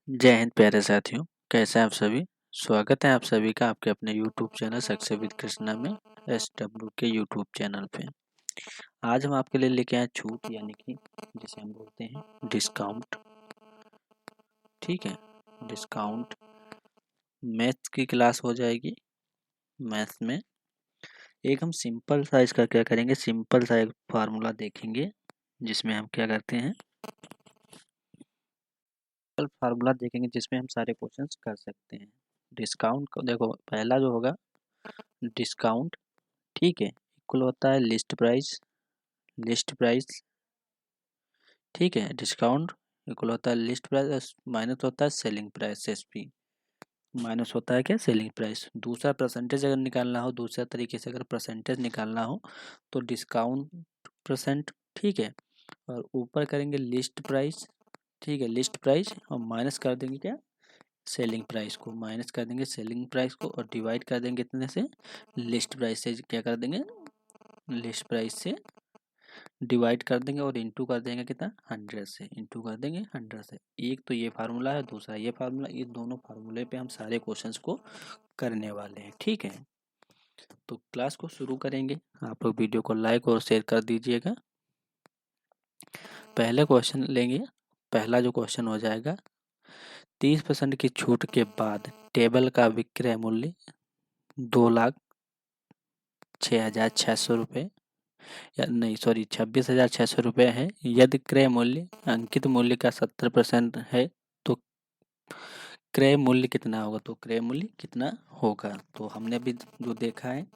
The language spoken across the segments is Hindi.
जय हिंद प्यारे साथियों, कैसे हैं आप सभी। स्वागत है आप सभी का आपके अपने YouTube channel success with Krishna में SW के यूट्यूब चैनल पे। आज हम आपके लिए लेके आए छूट, यानी कि जिसे हम बोलते हैं डिस्काउंट। ठीक है, डिस्काउंट मैथ्स की क्लास हो जाएगी। मैथ्स में एक हम सिंपल सा इसका क्या करेंगे, सिंपल सा एक फार्मूला देखेंगे जिसमें हम क्या करते हैं, फार्मूला देखेंगे जिसमें हम सारे क्वेश्चंस कर सकते हैं। डिस्काउंट को देखो, पहला जो होगा डिस्काउंट, ठीक है, इक्वल होता है लिस्ट प्राइस। लिस्ट प्राइस, ठीक है, डिस्काउंट इक्वल होता है लिस्ट प्राइस माइनस होता है सेलिंग प्राइस SP, माइनस होता है क्या, सेलिंग प्राइस। दूसरा परसेंटेज अगर निकालना हो, दूसरा तरीके से अगर परसेंटेज निकालना हो तो डिस्काउंट परसेंट, ठीक है, और ऊपर करेंगे लिस्ट प्राइस, ठीक है, लिस्ट प्राइस, और माइनस कर देंगे क्या, सेलिंग प्राइस को, माइनस कर देंगे सेलिंग प्राइस को, और डिवाइड कर देंगे कितने से, लिस्ट प्राइस से, क्या कर देंगे, लिस्ट प्राइस से डिवाइड कर देंगे, और इंटू कर देंगे कितना, 100 से, इंटू कर देंगे 100 से। एक तो ये फार्मूला है, दूसरा ये फार्मूला, ये दोनों फार्मूले पे हम सारे क्वेश्चंस को करने वाले हैं। ठीक है, तो क्लास को शुरू करेंगे। आप लोग वीडियो को लाइक और शेयर कर दीजिएगा। पहले क्वेश्चन लेंगे। पहला जो क्वेश्चन हो जाएगा, 30% की छूट के बाद टेबल का विक्रय मूल्य 2,06,600 रुपये, या नहीं सॉरी 26,600 रुपये है। यदि क्रय मूल्य अंकित मूल्य का 70% है तो क्रय मूल्य कितना होगा, तो क्रय मूल्य कितना होगा, तो हमने अभी जो देखा है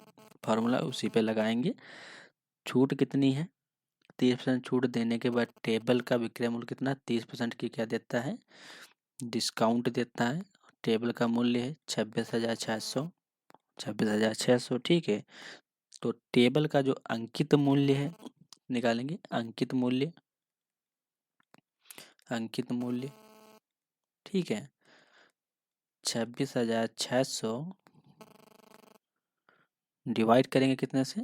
फार्मूला उसी पे लगाएंगे। छूट कितनी है, 30% छूट देने के बाद टेबल का विक्रय मूल्य कितना, 30% की क्या देता है, डिस्काउंट देता है। टेबल का मूल्य है 26,600, 26,600, ठीक है। तो टेबल का जो अंकित मूल्य है निकालेंगे, अंकित मूल्य, अंकित मूल्य, ठीक है, 26,600 डिवाइड करेंगे कितने से,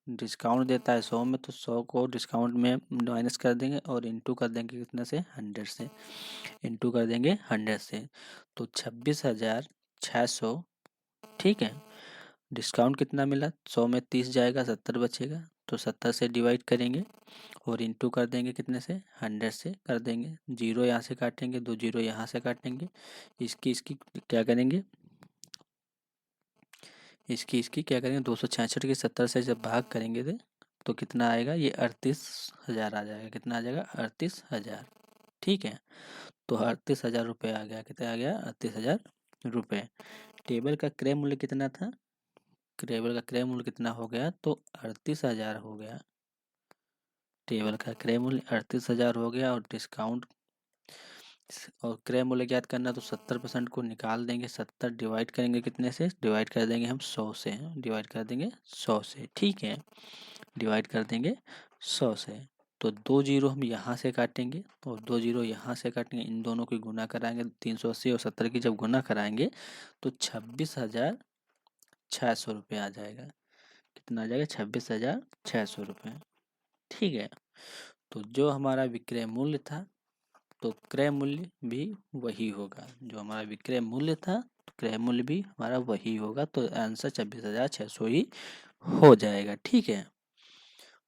डिस्काउंट देता है 100 में, तो 100 को डिस्काउंट में माइनस कर देंगे और इंटू कर देंगे कितने से, 100 से, इंटू कर देंगे 100 से, तो 26,600, ठीक है। डिस्काउंट कितना मिला, 100 में 30 जाएगा, 70 बचेगा, तो 70 से डिवाइड करेंगे और इंटू कर देंगे कितने से, 100 से कर देंगे। जीरो यहाँ से काटेंगे, दो जीरो यहाँ से काटेंगे, इसकी इसकी क्या करेंगे, इसकी क्या करेंगे, 266 के 70 से जब भाग करेंगे तो कितना आएगा, ये 38,000 आ जाएगा। कितना आ जाएगा, 38,000, ठीक है। तो 38,000 रुपये आ गया, कितना आ गया, 38,000 रुपये। टेबल का क्रय मूल्य कितना था, टेबल का क्रय मूल्य कितना हो गया, तो 38,000 हो गया। टेबल का क्रय मूल्य 38,000 हो गया, और डिस्काउंट और क्रय मूल्य ज्ञात करना, तो 70% को निकाल देंगे, 70 डिवाइड करेंगे कितने से, डिवाइड कर देंगे हम 100 से, डिवाइड कर देंगे 100 से, ठीक है, डिवाइड कर देंगे 100 से। तो दो जीरो हम यहाँ से काटेंगे और दो जीरो यहाँ से काटेंगे, इन दोनों की गुना कराएंगे, 380 और 70 की जब गुना कराएंगे तो 26,600 रुपये आ जाएगा। कितना आ जाएगा, 26,600 रुपये, ठीक है। तो जो हमारा विक्रय मूल्य था, तो क्रय मूल्य भी वही होगा, जो हमारा विक्रय मूल्य था तो क्रय मूल्य भी हमारा वही होगा, तो आंसर 26,600 ही हो जाएगा, ठीक है।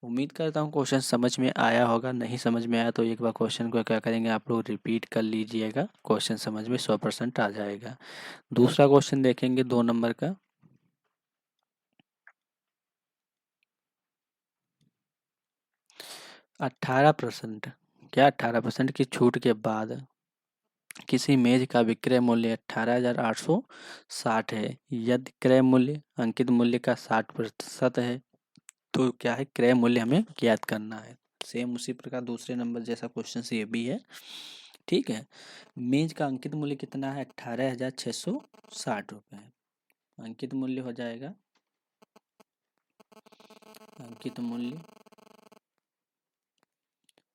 उम्मीद करता हूँ क्वेश्चन समझ में आया होगा। नहीं समझ में आया तो एक बार क्वेश्चन को क्या करेंगे, आप लोग रिपीट कर लीजिएगा, क्वेश्चन समझ में 100% आ जाएगा। दूसरा क्वेश्चन देखेंगे 2 नंबर का। 18%, क्या 18% की छूट के बाद किसी मेज का विक्रय मूल्य 18,860 है। यदि क्रय मूल्य अंकित मूल्य का 60% है तो क्या है, क्रय मूल्य हमें ज्ञात करना है। सेम उसी प्रकार दूसरे नंबर जैसा क्वेश्चन से ये भी है, ठीक है। मेज का अंकित मूल्य कितना है, 18,660 रुपये है। अंकित मूल्य हो जाएगा, अंकित मूल्य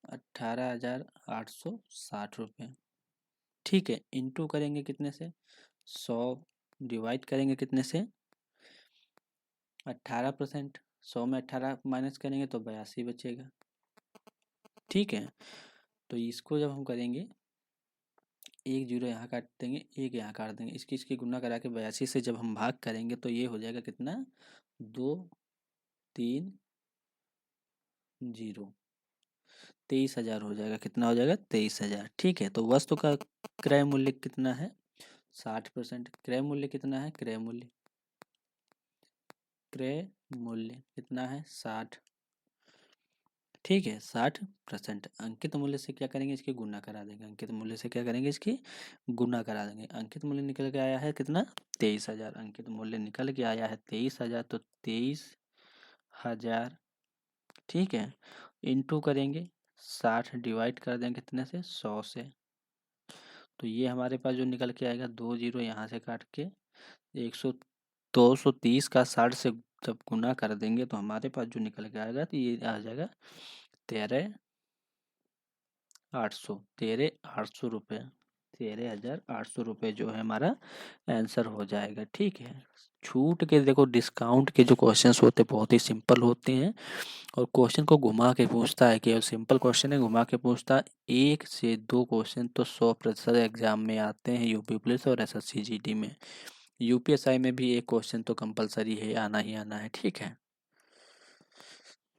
18,860 रुपये, ठीक है। इंटू करेंगे कितने से, 100 डिवाइड करेंगे कितने से, 18%, 100 में 18 माइनस करेंगे तो 82 बचेगा, ठीक है। तो इसको जब हम करेंगे एक जीरो यहाँ काट देंगे, एक यहाँ काट देंगे, इसकी इसकी गुना करा के 82 से जब हम भाग करेंगे तो ये हो जाएगा कितना, 2 3 0, 23,000 हो जाएगा। कितना हो जाएगा, 23,000। ठीक है, तो वस्तु का क्रय मूल्य कितना है, 60%। क्रय मूल्य कितना है, क्रय मूल्य कितना है, 60। ठीक है, 60%। अंकित मूल्य से क्या करेंगे, इसकी गुना करा देंगे। अंकित मूल्य से क्या करेंगे, इसकी गुना करा देंगे। अंकित मूल्य निकल के आया है कितना, 23,000। अंकित मूल्य निकल के आया है 23,000, तो 23,000, ठीक है, इंटू करेंगे 60, डिवाइड कर देंगे कितने से, 100 से। तो ये हमारे पास जो निकल के आएगा, 2 जीरो यहाँ से काट के 230 का 60 से जब गुना कर देंगे तो हमारे पास जो निकल के आएगा, तो ये आ जाएगा 13,800, 13,800 रुपये, 13,800 रुपये जो है हमारा आंसर हो जाएगा। ठीक है, छूट के देखो, डिस्काउंट के जो क्वेश्चंस होते हैं बहुत ही सिंपल होते हैं, और क्वेश्चन को घुमा के पूछता है, कि सिंपल क्वेश्चन है, घुमा के पूछता है। 1 से 2 क्वेश्चन तो 100% एग्जाम में आते हैं, यूपी पुलिस और एसएससी जीडी में। यूपीएसआई में भी एक क्वेश्चन तो कंपलसरी है, आना ही आना है। ठीक है,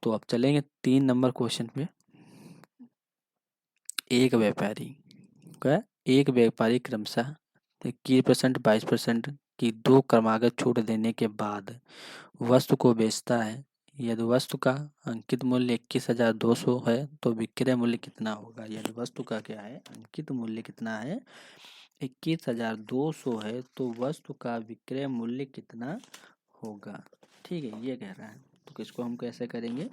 तो अब चलेंगे 3 नंबर क्वेश्चन पे। एक व्यापारी क्रमशः 21%, 22% की 2 क्रमागत छूट देने के बाद वस्तु को बेचता है। यदि वस्तु का अंकित मूल्य 21,200 है तो विक्रय मूल्य कितना होगा। यदि वस्तु का क्या है, अंकित मूल्य कितना है, 21,200 है, तो वस्तु का विक्रय मूल्य कितना होगा। ठीक है, ये कह रहा है। तो किसको हम कैसे करेंगे,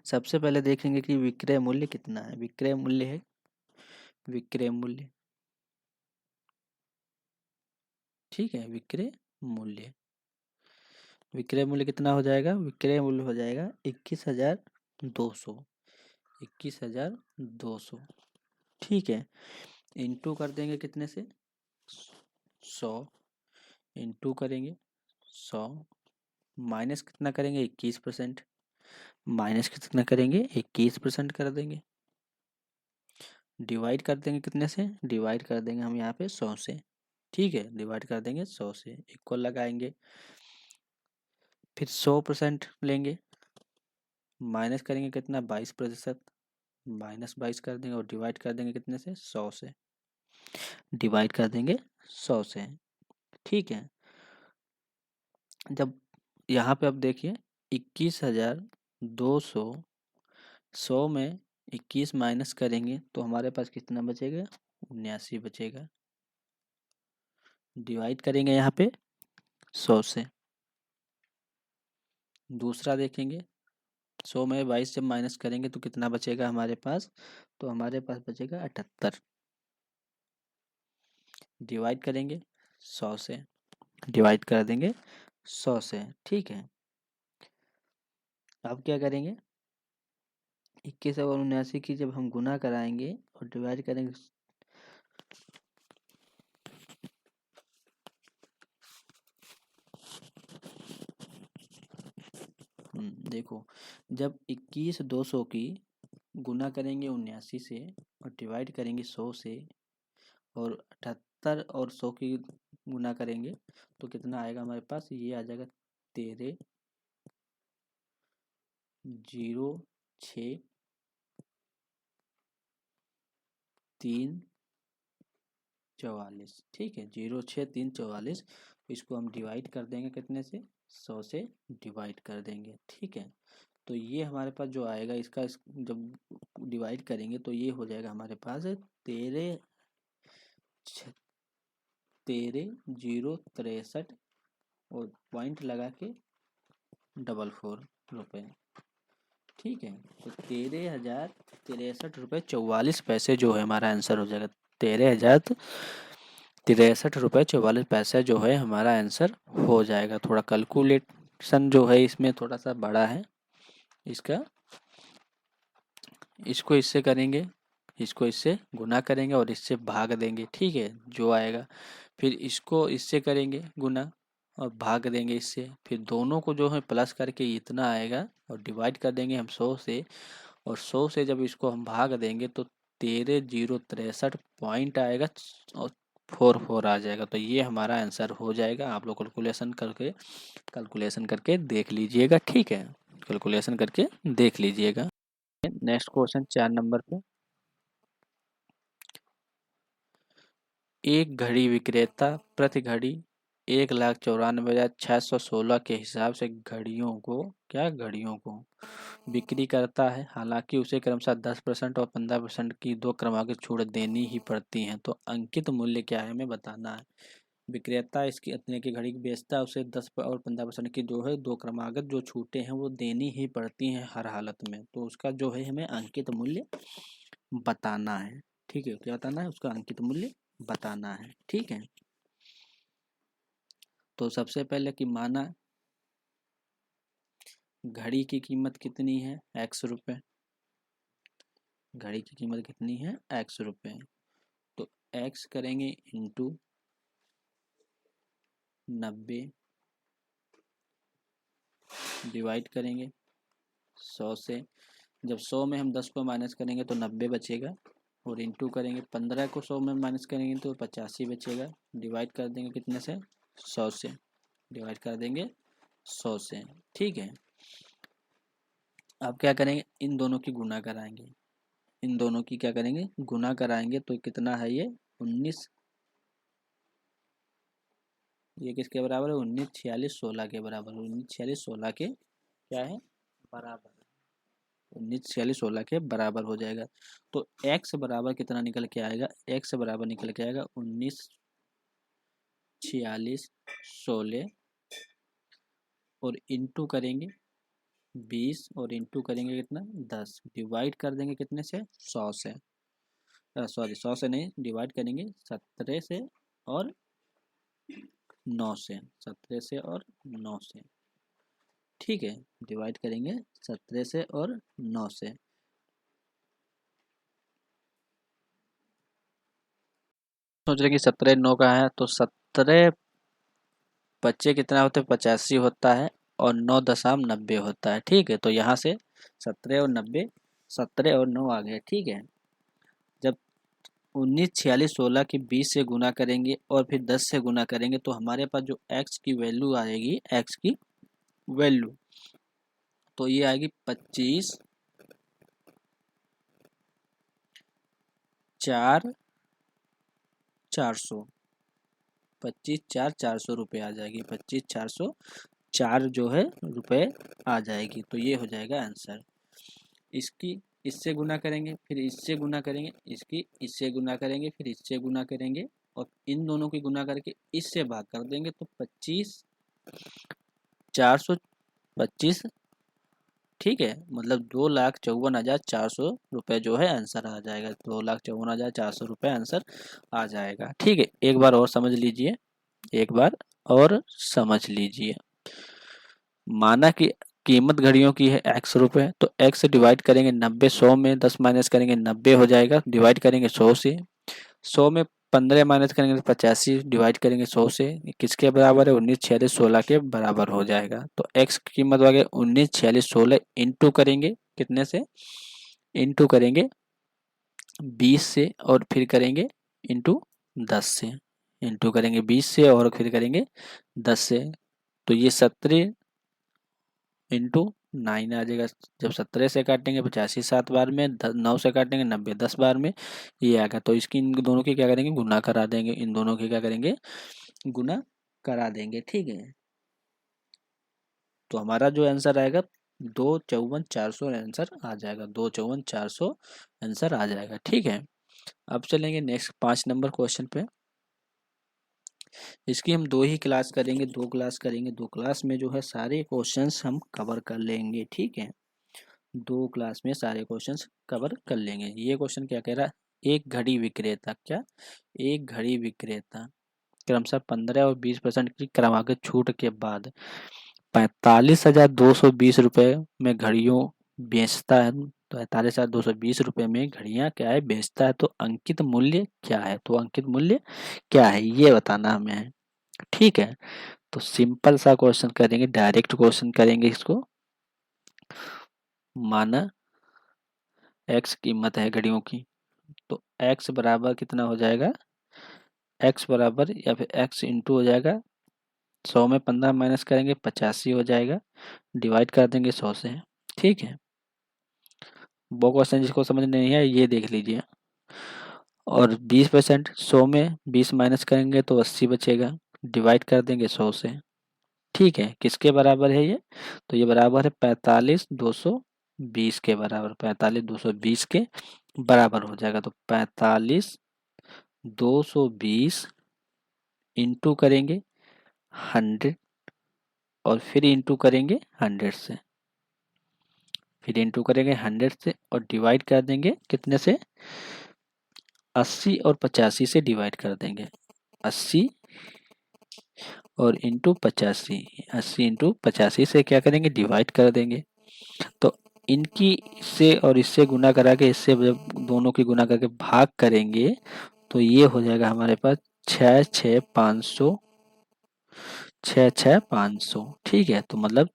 सबसे पहले देखेंगे कि विक्रय मूल्य कितना है। विक्रय मूल्य है, विक्रय मूल्य, ठीक है, विक्रय मूल्य, विक्रय मूल्य कितना हो जाएगा, विक्रय मूल्य हो जाएगा 21,200, 21,200। ठीक है, इंटू कर देंगे कितने से, 100, इंटू करेंगे 100, माइनस कितना करेंगे, 21%, माइनस कितना करेंगे, 21% कर देंगे, डिवाइड कर देंगे कितने से, डिवाइड कर देंगे हम यहाँ पे 100 से। ठीक है, डिवाइड कर देंगे 100 से, इक्वल लगाएंगे, फिर 100% लेंगे, माइनस करेंगे कितना, 22%, माइनस 22 कर देंगे और डिवाइड कर देंगे कितने से, 100 से, डिवाइड कर देंगे 100 से। ठीक है, जब यहाँ पे अब देखिए 21,200, 100 में 21 माइनस करेंगे तो हमारे पास कितना बचेगा, 79 बचेगा। डिवाइड करेंगे यहाँ पे 100 से। दूसरा देखेंगे, 100 में 22 जब माइनस करेंगे तो कितना बचेगा हमारे पास, तो हमारे पास बचेगा 78। डिवाइड करेंगे 100 से, डिवाइड कर देंगे 100 से। ठीक है, अब क्या करेंगे, 21 और 79 की जब हम गुना कराएंगे और डिवाइड करेंगे, देखो, जब 21,200 की गुना करेंगे 79 से और डिवाइड करेंगे 100 से, और 78 और 100 की गुना करेंगे तो कितना आएगा हमारे पास, ये आ जाएगा 13,06,344। ठीक है, 06,344, इसको हम डिवाइड कर देंगे कितने से, 100 से डिवाइड कर देंगे। ठीक है, तो ये हमारे पास जो आएगा, इसका जब डिवाइड करेंगे तो ये हो जाएगा हमारे पास 13,063 और पॉइंट लगा के 44 रुपये। ठीक है, तो 13,063 रुपये 44 पैसे जो है हमारा आंसर हो जाएगा। 13,063 रुपये 44 पैसे जो है हमारा आंसर हो जाएगा। थोड़ा कैलकुलेशन जो है इसमें थोड़ा सा बड़ा है इसका, इसको इससे करेंगे, इसको इससे गुना करेंगे और इससे भाग देंगे। ठीक है, जो आएगा, फिर इसको इससे करेंगे गुना और भाग देंगे इससे, फिर दोनों को जो है प्लस करके इतना आएगा और डिवाइड कर देंगे हम 100 से, और 100 से जब इसको हम भाग देंगे तो 13,063 पॉइंट आएगा और 44 आ जाएगा। तो ये हमारा आंसर हो जाएगा। आप लोग कैलकुलेशन करके देख लीजिएगा, ठीक है, कैलकुलेशन करके देख लीजिएगा। नेक्स्ट क्वेश्चन 4 नंबर पे, एक घड़ी विक्रेता प्रति घड़ी 1,94,616 के हिसाब से घड़ियों को बिक्री करता है। हालांकि उसे क्रमशः 10% और 15% की दो क्रमागत छूट देनी ही पड़ती हैं। तो अंकित मूल्य क्या है हमें बताना है। विक्रेता इसकी इतने की घड़ी बेचता है, उसे 10 और 15% की जो है दो क्रमागत जो छूटें हैं वो देनी ही पड़ती हैं हर हालत में। तो उसका जो है हमें अंकित मूल्य बताना है, ठीक है, क्या बताना है, उसका अंकित मूल्य बताना है, ठीक है। तो सबसे पहले कि माना घड़ी की कीमत कितनी है, x रुपये। घड़ी की कीमत कितनी है, x रुपये। तो x करेंगे इंटू 90 डिवाइड करेंगे 100 से। जब 100 में हम 10 को माइनस करेंगे तो 90 बचेगा, और इंटू करेंगे 15 को 100 में माइनस करेंगे तो 85 बचेगा। डिवाइड कर देंगे कितने से, 100 से। डिवाइड कर देंगे 100 से, ठीक है। अब क्या करेंगे, इन दोनों की गुना कराएंगे। इन दोनों की क्या करेंगे, गुना कराएंगे। तो कितना है ये 19, ये किसके बराबर है, 19, 46, 16 के बराबर। 19, 46, 16 के क्या है, बराबर। 19, 46, 16 के बराबर हो जाएगा। तो x बराबर कितना निकल के आएगा, x बराबर निकल के आएगा 19, 46, 16 और इंटू करेंगे 20 और इंटू करेंगे कितना 10। डिवाइड कर देंगे कितने से, 100 से। सॉरी 100 से नहीं, डिवाइड करेंगे 17 से और 9 से। 17 से और 9 से, ठीक है। डिवाइड करेंगे 17 से और 9 से। सोच रहे कि 17 9 का है, तो 17 बच्चे कितना होते हैं, 85 होता है, और 9 दशम 90 होता है, ठीक है। तो यहाँ से 17 और 90, 17 और 9 आ गए, ठीक है। जब 19, 46, 16 की 20 से गुना करेंगे और फिर 10 से गुना करेंगे तो हमारे पास जो x की वैल्यू आएगी, x की वैल्यू तो ये आएगी 25 4 400। 25 4 400 रुपये आ जाएगी। 25 404 जो है रुपये आ जाएगी। तो ये हो जाएगा आंसर। इसकी इससे गुना करेंगे, फिर इससे गुना करेंगे, इसकी इससे गुना करेंगे, फिर इससे गुना करेंगे, और इन दोनों की गुना करके इससे भाग कर देंगे। तो 25 425, ठीक है, मतलब 2,54,400 रुपये जो है आंसर आ जाएगा। 2,54,400 रुपये आंसर आ जाएगा, ठीक है। एक बार और समझ लीजिए, एक बार और समझ लीजिए। माना कि कीमत घड़ियों की है x रुपये, तो x से डिवाइड करेंगे 90, 100 में 10 माइनस करेंगे 90 हो जाएगा। डिवाइड करेंगे 100 से। 100 में 15 माइनस करेंगे तो 85, डिवाइड करेंगे 100 से। किसके बराबर है, 19, 46, 16 के बराबर हो जाएगा। तो x की कीमत आ गई 19, 46, 16 इंटू करेंगे कितने से, इंटू करेंगे 20 से, और फिर करेंगे इंटू 10 से। इंटू करेंगे 20 से और फिर करेंगे 10 से। तो ये 17 इंटू 9 आ जाएगा। जब 17 से काटेंगे 85 7 बार में, 9 से काटेंगे 90 10 बार में, ये आएगा। तो इसकी इन दोनों की क्या करेंगे, गुना करा देंगे। इन दोनों की क्या करेंगे, गुना करा देंगे, ठीक है। तो हमारा जो आंसर आएगा 2,54,400 आंसर आ जाएगा। 2,54,400 आंसर आ जाएगा, ठीक है। अब चलेंगे नेक्स्ट 5 नंबर क्वेश्चन पे। इसकी हम 2 ही क्लास करेंगे, 2 क्लास करेंगे। 2 क्लास में जो है सारे क्वेश्चंस हम कवर कर लेंगे, ठीक है। 2 क्लास में सारे क्वेश्चंस कवर कर लेंगे। ये क्वेश्चन क्या कह रहा है, एक घड़ी विक्रेता, क्या, एक घड़ी विक्रेता क्रमशः 15 और 20% की क्रमागत छूट के बाद 45,220 रुपये में घड़ियों बेचता है। तो 45,220 रुपये में घड़ियां क्या है, बेचता है। तो अंकित मूल्य क्या है, तो अंकित मूल्य क्या है ये बताना हमें है, ठीक है। तो सिंपल सा क्वेश्चन करेंगे, डायरेक्ट क्वेश्चन करेंगे इसको। माना x कीमत है घड़ियों की, तो x बराबर कितना हो जाएगा, x बराबर या फिर x इंटू हो जाएगा 100 में 15 माइनस करेंगे 85 हो जाएगा, डिवाइड कर देंगे 100 से। ठीक है, वो क्वेश्चन जिसको समझ नहीं है ये देख लीजिए। और 20% 100 में 20 माइनस करेंगे तो 80 बचेगा, डिवाइड कर देंगे 100 से। ठीक है, किसके बराबर है ये, तो ये बराबर है 45,220 के बराबर, 45,220 के बराबर हो जाएगा। तो 45,220 इंटू करेंगे 100 और फिर इंटू करेंगे 100 से, फिर इंटू करेंगे 100 से और डिवाइड कर देंगे कितने से, 80 और 85 से डिवाइड कर देंगे, 80 और इंटू 85, 80 इंटू 85 से क्या करेंगे, डिवाइड कर देंगे। तो इनकी इससे और इससे गुना करा के, इससे जब दोनों की गुना करके भाग करेंगे तो ये हो जाएगा हमारे पास 6,6,500, 6,6,500। ठीक है, तो मतलब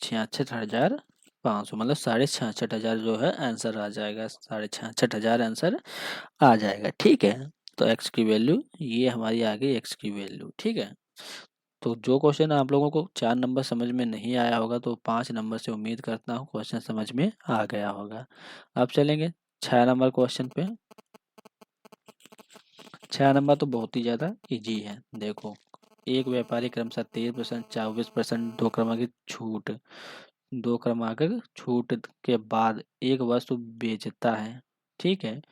66,500 मतलब 66,500 जो है आंसर आ जाएगा, 66,500 आंसर आ जाएगा। ठीक है, तो x की वैल्यू ये हमारी आ गई, x की वैल्यू। ठीक है, तो जो क्वेश्चन आप लोगों को 4 नंबर समझ में नहीं आया होगा तो 5 नंबर से उम्मीद करता हूँ क्वेश्चन समझ में आ गया होगा। अब चलेंगे 6 नंबर क्वेश्चन पे। 6 नंबर तो बहुत ही ज़्यादा इजी है। देखो, एक व्यापारी क्रमशः 13%, 24%, दो क्रमांकित छूट, दो क्रमांकित छूट के बाद एक वस्तु बेचता है। ठीक है,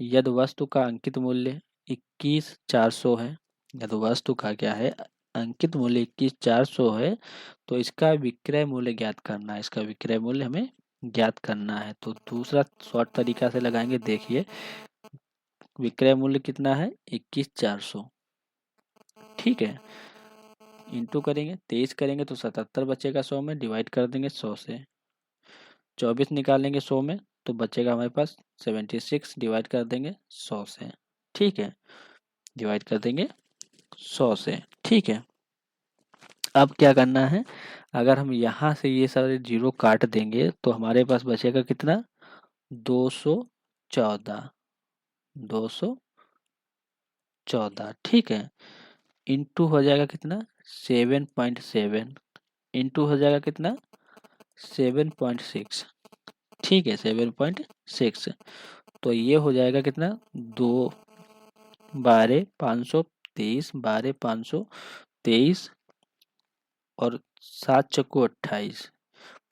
यदि वस्तु का अंकित मूल्य 21,400 है, यदि वस्तु का क्या है, अंकित मूल्य 21,400 है, तो इसका विक्रय मूल्य ज्ञात करना है, इसका विक्रय मूल्य हमें ज्ञात करना है। तो दूसरा शॉर्ट तरीका से लगाएंगे। देखिए, विक्रय मूल्य कितना है, 21,400। ठीक है, इंटू करेंगे 23 करेंगे तो 77 बचेगा 100 में, डिवाइड कर देंगे 100 से। 24 निकालेंगे 100 में तो बचेगा हमारे पास 76, डिवाइड कर देंगे 100 से। ठीक है, डिवाइड कर देंगे 100 से। ठीक है, अब क्या करना है, अगर हम यहाँ से ये सारे जीरो काट देंगे तो हमारे पास बचेगा कितना, 214, 214। ठीक है, इंटू हो जाएगा कितना, 7.7, इंटू हो जाएगा कितना, 7.6। ठीक है, 7.6। तो ये हो जाएगा कितना, 2 12 523, 12 523 और 7 चक्कू 28,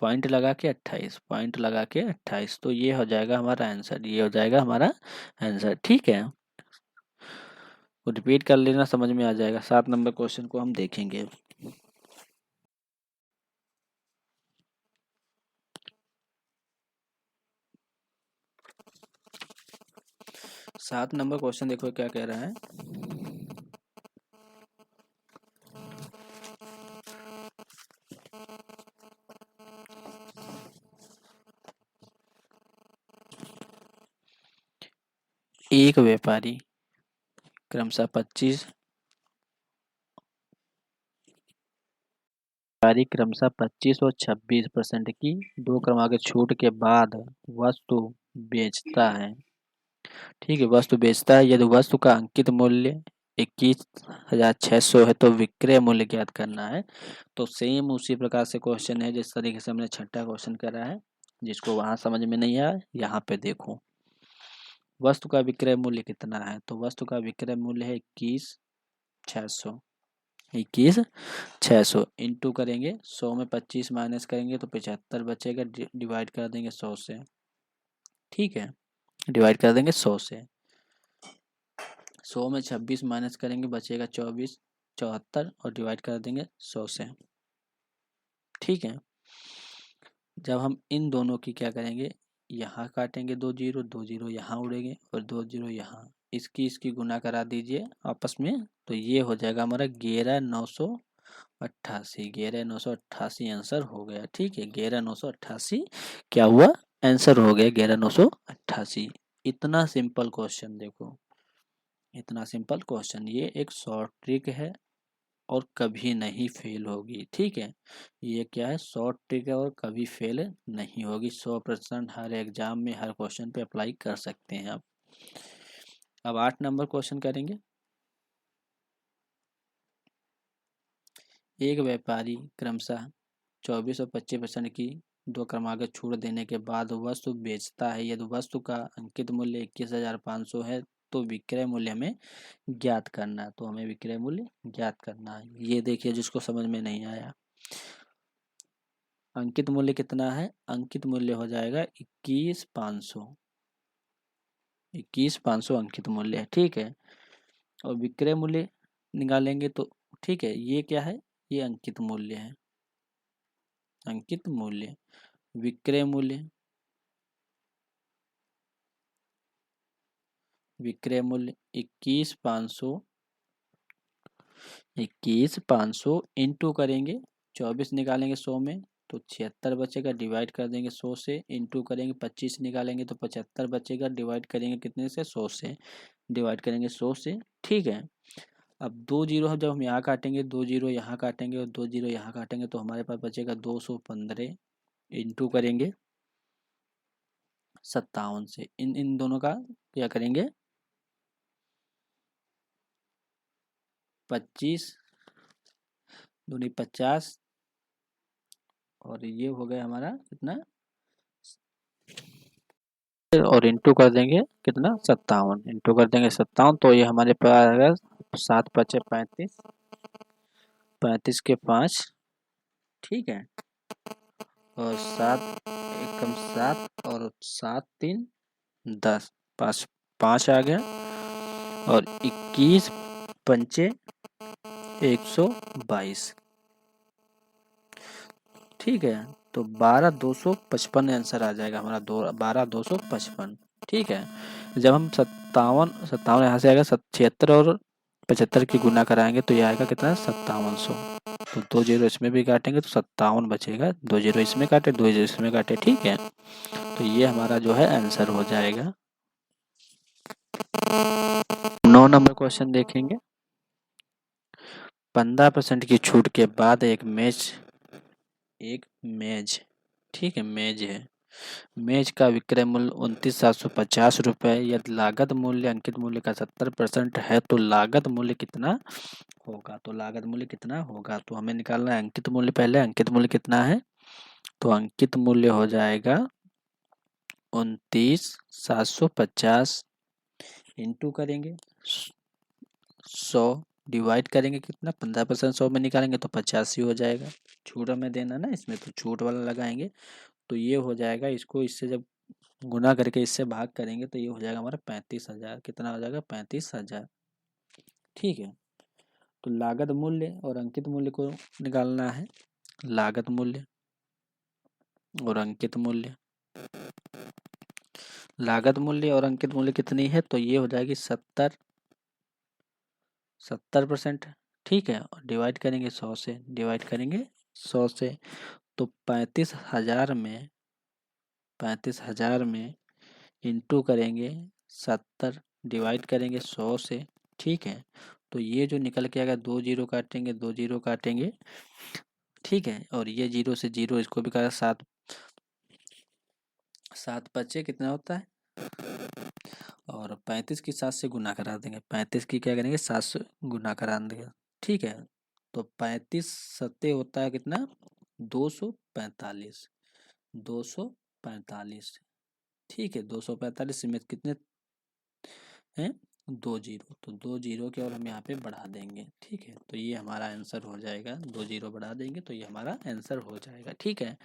पॉइंट लगा के 28, पॉइंट लगा के 28। तो ये हो जाएगा हमारा आंसर, ये हो जाएगा हमारा आंसर। ठीक है, तो रिपीट कर लेना, समझ में आ जाएगा। 7 नंबर क्वेश्चन को हम देखेंगे। 7 नंबर क्वेश्चन देखो क्या कह रहा है। एक व्यापारी क्रमशः 25 और 26% की दो क्रमांक छूट के बाद वस्तु बेचता है। ठीक है, वस्तु बेचता है, यदि वस्तु का अंकित मूल्य 21,600 है तो विक्रय मूल्य ज्ञात करना है। तो सेम उसी प्रकार से क्वेश्चन है जिस तरीके से हमने छठा क्वेश्चन करा है। जिसको वहां समझ में नहीं आया, यहाँ पे देखो, वस्तु का विक्रय मूल्य कितना है, तो वस्तु का विक्रय मूल्य है 21,600, 21,600 इंटू करेंगे 100 में 25 माइनस करेंगे तो 75 बचेगा, डिवाइड कर देंगे 100 से। ठीक है, डिवाइड कर देंगे 100 से। 100 में 26 माइनस करेंगे बचेगा 24, 74 और डिवाइड कर देंगे 100 से। ठीक है, जब हम इन दोनों की क्या करेंगे, यहाँ काटेंगे 2 जीरो, 2 जीरो यहाँ उड़ेंगे और 2 जीरो यहाँ, इसकी गुना करा दीजिए आपस में, तो ये हो जाएगा हमारा 11,988, 11,988 आंसर हो गया। ठीक है, 11,988 क्या हुआ, आंसर हो गया 11,988। इतना सिंपल क्वेश्चन, देखो इतना सिंपल क्वेश्चन, ये एक शॉर्ट ट्रिक है और कभी नहीं फेल होगी। ठीक है, ये क्या है, शॉर्ट ट्रिक है और कभी फेल नहीं होगी। 100% हर एग्जाम में हर क्वेश्चन पे अप्लाई कर सकते हैं आप। अब 8 नंबर क्वेश्चन करेंगे। एक व्यापारी क्रमशः 24 और 25% की 2 क्रमागत छूट देने के बाद वस्तु बेचता है। यदि वस्तु का अंकित मूल्य 21,500 है तो विक्रय मूल्य हमें ज्ञात करना है। तो हमें विक्रय मूल्य ज्ञात करना है। ये देखिए, जिसको समझ में नहीं आया, अंकित मूल्य कितना है, अंकित मूल्य हो जाएगा 21,500। 21,500 अंकित मूल्य है। ठीक है, और विक्रय मूल्य निकालेंगे तो ठीक है, ये क्या है, ये अंकित मूल्य है। अंकित मूल्य, विक्रय मूल्य, विक्रय मूल्य 21,500 इंटू करेंगे 24 निकालेंगे 100 में तो 76 बचेगा, डिवाइड कर देंगे 100 से, इंटू करेंगे 25 निकालेंगे तो 75 बचेगा, डिवाइड करेंगे कितने से, 100 से, डिवाइड करेंगे 100 से। ठीक है, अब 2 जीरो जब हम यहाँ काटेंगे, 2 जीरो यहाँ काटेंगे और 2 जीरो यहाँ काटेंगे तो हमारे पास बचेगा 215, इंटू करेंगे 57 से। इन दोनों का क्या करेंगे, 25 दूनी 50 और ये हो गया हमारा कितना, और इंटू कर देंगे कितना, 57, इंटू कर देंगे 57 तो ये हमारे पास आएगा 7 पचे 35, 35 के 5, ठीक है, और 7 एकम 7 और 7 3 10, 5 5 आ गया, और 21 पंचे 122। ठीक है, तो 12,255 आंसर आ जाएगा हमारा, 12,255। ठीक है, जब हम 57 यहाँ से आएगा, 76 और 75 की गुना कराएंगे तो ये आएगा कितना, 5700। तो 2 जीरो इसमें भी काटेंगे तो 57 बचेगा, 2 जीरो इसमें काटे, 2 जीरो इसमें काटे। ठीक है, तो ये हमारा जो है आंसर हो जाएगा। 9 नंबर क्वेश्चन देखेंगे। 15% की छूट के बाद एक मेज, ठीक है, मेज है, मेज का विक्रय मूल्य 29,750 रुपये। यदि लागत मूल्य अंकित मूल्य का 70% है तो लागत मूल्य कितना होगा, तो लागत मूल्य कितना होगा, तो हमें निकालना है अंकित मूल्य। पहले अंकित मूल्य कितना है, तो अंकित मूल्य हो जाएगा 29,750, इंटू करेंगे 100, डिवाइड करेंगे कितना, 15% 100 में निकालेंगे तो 85 हो जाएगा। छूट हमें देना ना इसमें, तो छूट वाला लगाएंगे तो ये हो जाएगा। इसको इससे जब गुना करके इससे भाग करेंगे तो ये हो जाएगा हमारा 35,000। कितना हो जाएगा, 35,000। ठीक है, तो लागत मूल्य और अंकित मूल्य को निकालना है। लागत मूल्य और अंकित मूल्य, लागत मूल्य और अंकित मूल्य कितनी है, तो ये हो जाएगी 70%। ठीक है, और डिवाइड करेंगे 100 से, डिवाइड करेंगे 100 से, तो 35,000 में इंटू करेंगे 70, डिवाइड करेंगे 100 से। ठीक है, तो ये जो निकल के आएगा, 2 जीरो काटेंगे, 2 जीरो काटेंगे। ठीक है, और ये जीरो से जीरो इसको भी काटा, 7 7 बचे कितना होता है, और 35 की 7 से गुना करा देंगे, 35 की क्या करेंगे, 7 से गुना करा देंगे। ठीक है, तो 35 सत्ते होता है कितना, 245, 245। ठीक है, 245 में कितने हैं, 2 जीरो, तो 2 जीरो के और हम यहाँ पे बढ़ा देंगे। ठीक है, तो ये हमारा आंसर हो जाएगा, 2 जीरो बढ़ा देंगे तो ये हमारा आंसर हो जाएगा। ठीक है,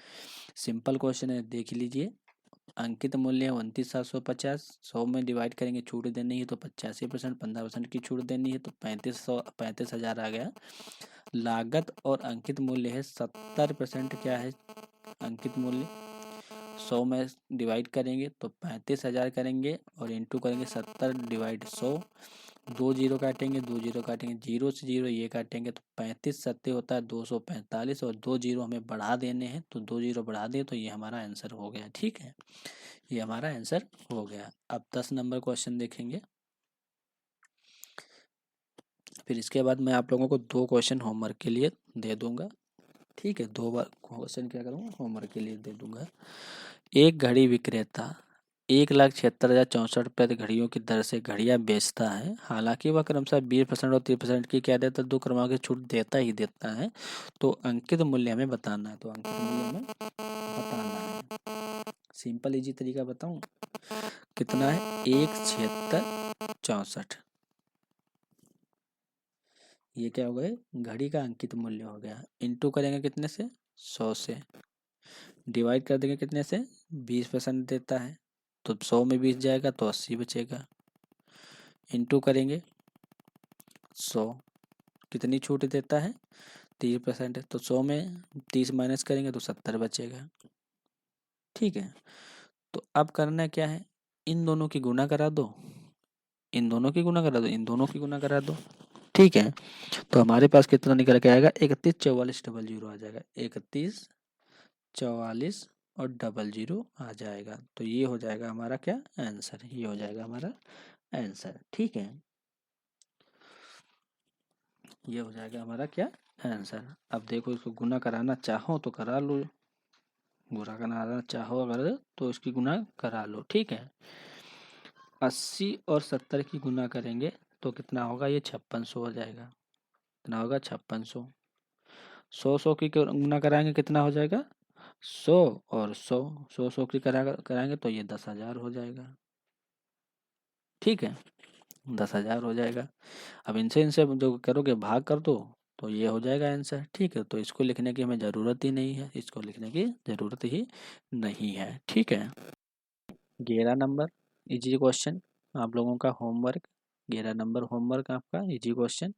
सिंपल क्वेश्चन है, देख लीजिए। अंकित मूल्य 29,750, 100 में डिवाइड करेंगे, छूट देनी है तो 85%, 15% की छूट देनी है तो 35,000 आ गया। लागत और अंकित मूल्य है 70%, क्या है अंकित मूल्य, 100 में डिवाइड करेंगे तो 35,000 करेंगे और इंटू करेंगे 70 डिवाइड 100, 2 जीरो काटेंगे, 2 जीरो काटेंगे, जीरो से जीरो ये काटेंगे तो 35 सत्ते होता है 245, और 2 जीरो हमें बढ़ा देने हैं तो 2 जीरो बढ़ा दें तो ये हमारा आंसर हो गया। ठीक है, ये हमारा आंसर हो गया। अब 10 नंबर क्वेश्चन देखेंगे। फिर इसके बाद मैं आप लोगों को 2 क्वेश्चन होमवर्क के लिए दे दूंगा, ठीक है। 2 बार क्वेश्चन क्या करूँगा, होमवर्क के लिए दे दूंगा। एक घड़ी विक्रेता 1,76,064 प्रति घड़ियों की दर से घड़ियां बेचता है। हालांकि वह क्रमशः 20% और 30% की क्या देता है, 2 क्रमांक की छूट देता ही देता है। तो अंकित मूल्य हमें बताना है, तो अंकित मूल्य हमें बताना है। सिंपल इजी तरीका बताऊं, कितना है, 1,76,64। ये क्या हो गया, घड़ी का अंकित मूल्य हो गया। इनटू करेंगे कितने से, 100 से। डिवाइड कर देंगे कितने से, 20% देता है, तो 100 में 20 जाएगा तो 80 बचेगा। इनटू करेंगे 100, कितनी छूट देता है, 30% है, तो 100 में 30 माइनस करेंगे तो 70 बचेगा, ठीक है। तो अब करना क्या है, इन दोनों की गुना करा दो, इन दोनों की गुना करा दो, इन दोनों की गुना करा दो, ठीक है। तो हमारे पास कितना निकल के आएगा, 31,44,00 आ जाएगा, 31,44 और 00 आ जाएगा। तो ये हो जाएगा हमारा क्या आंसर, ये हो जाएगा हमारा आंसर, ठीक है। ये हो जाएगा हमारा क्या आंसर। अब देखो इसको गुना कराना चाहो तो करा लो, गुना कराना चाहो अगर तो इसकी गुना करा लो, ठीक है। 80 और 70 की गुना करेंगे तो कितना होगा, ये 5600 हो जाएगा, कितना होगा 5600। 100 की गुना कराएंगे कितना हो जाएगा, 100 और 100 की कराएंगे तो ये 10,000 हो जाएगा, ठीक है, 10,000 हो जाएगा। अब इनसे इनसे जो करोगे भाग कर दो तो ये हो जाएगा आंसर, ठीक है। तो इसको लिखने की हमें ज़रूरत ही नहीं है, इसको लिखने की ज़रूरत ही नहीं है, ठीक है। 11 नंबर इजी क्वेश्चन आप लोगों का होमवर्क, 11 नंबर होमवर्क आपका इजी क्वेश्चन,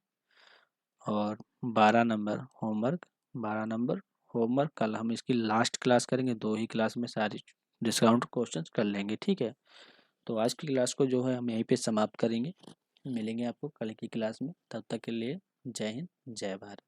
और 12 नंबर होमवर्क, 12 नंबर होमवर्क कल हम इसकी लास्ट क्लास करेंगे, 2 ही क्लास में सारी डिस्काउंट क्वेश्चंस कर लेंगे, ठीक है। तो आज की क्लास को जो है हम यहीं पे समाप्त करेंगे, मिलेंगे आपको कल की क्लास में, तब तक के लिए जय हिंद जय भारत।